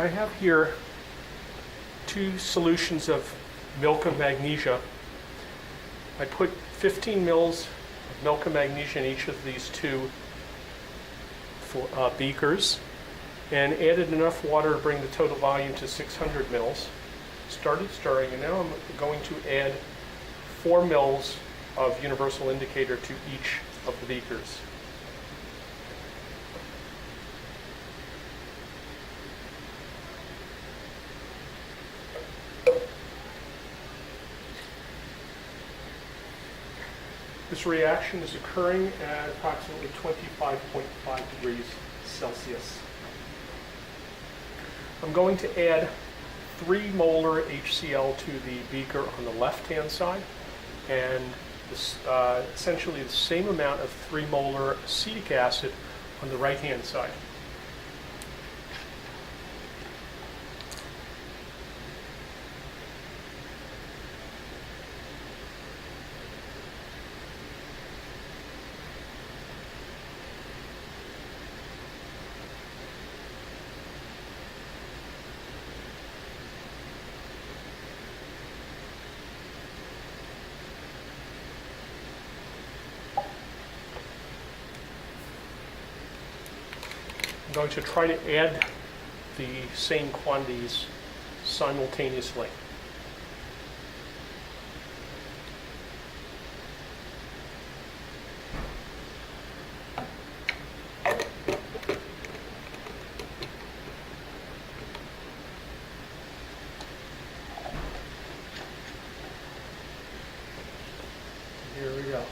I have here 2 solutions of milk of magnesia. I put 15 mils of milk of magnesia in each of these 2 beakers and added enough water to bring the total volume to 600 mils. Started stirring, and now I'm going to add 4 mils of universal indicator to each of the beakers. This reaction is occurring at approximately 25.5 degrees Celsius. I'm going to add 3 molar HCl to the beaker on the left-hand side, and essentially the same amount of 3 molar acetic acid on the right-hand side. I'm going to try to add the same quantities simultaneously. Here we go.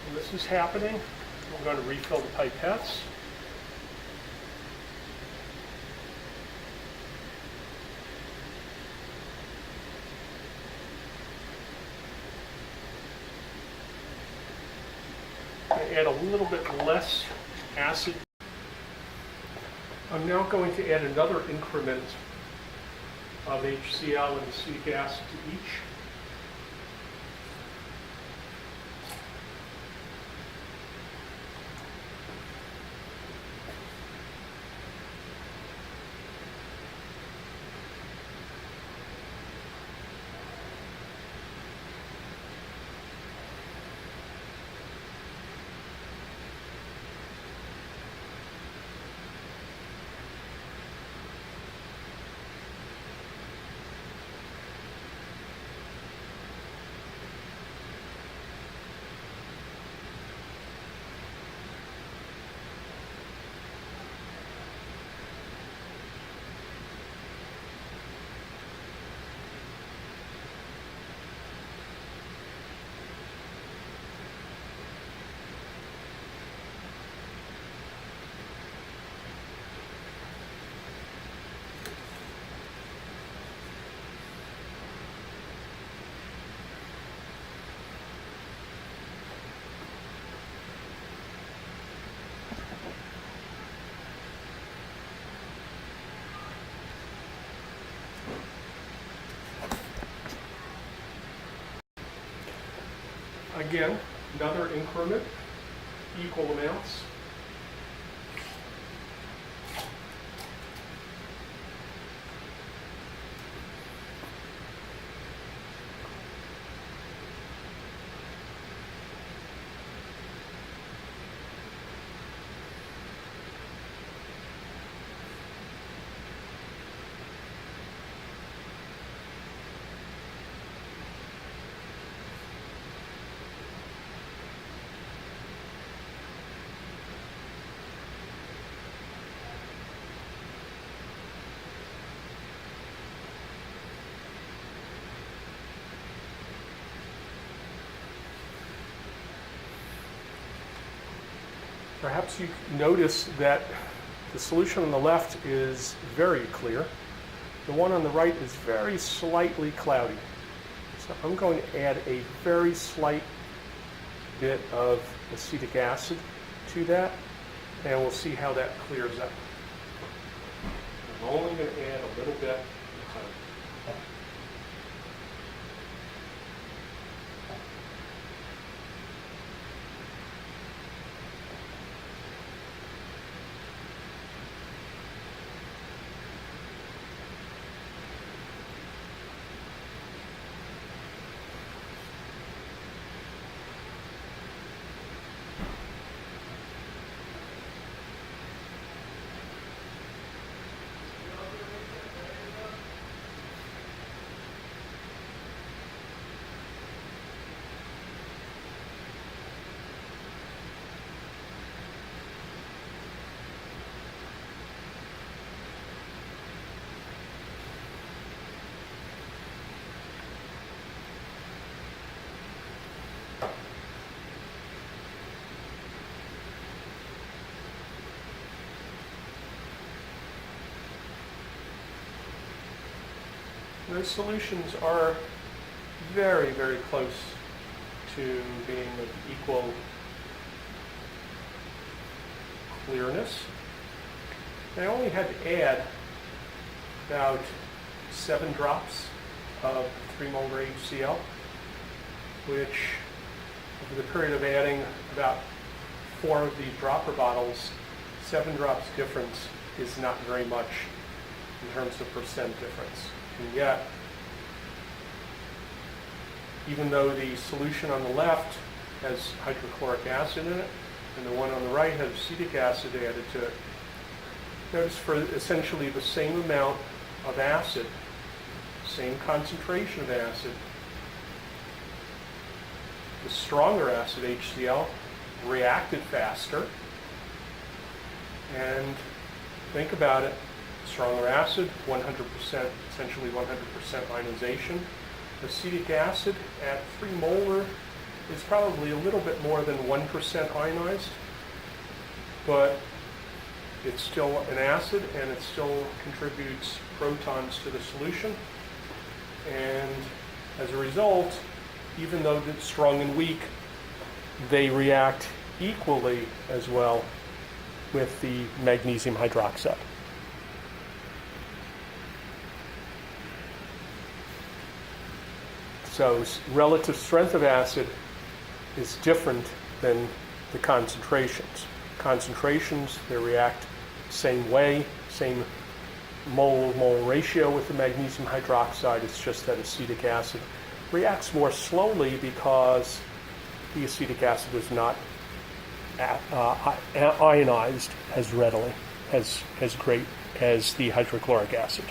When this is happening, I'm going to refill the pipettes. I add a little bit less acid. I'm now going to add another increment of HCl and acetic acid to each. Again, another increment, equal amounts. Perhaps you notice that the solution on the left is very clear. The one on the right is very slightly cloudy. So I'm going to add a very slight bit of acetic acid to that, and we'll see how that clears up. I'm only going to add a little bit at a time. Those solutions are very, very close to being of equal clearness. I only had to add about 7 drops of 3 molar HCl, which over the period of adding about 4 of these dropper bottles, 7 drops difference is not very much in terms of percent difference. And yet, even though the solution on the left has hydrochloric acid in it, and the one on the right has acetic acid added to it, notice for essentially the same amount of acid, same concentration of acid, the stronger acid HCl reacted faster. And think about it. Stronger acid, 100%, essentially 100% ionization. Acetic acid at 3 molar is probably a little bit more than 1% ionized, but it's still an acid and it still contributes protons to the solution. And as a result, even though it's strong and weak, they react equally as well with the magnesium hydroxide. So relative strength of acid is different than the concentrations. Concentrations, they react same way, same mole-mole ratio with the magnesium hydroxide. It's just that acetic acid reacts more slowly because the acetic acid is not ionized as readily, as great as the hydrochloric acid.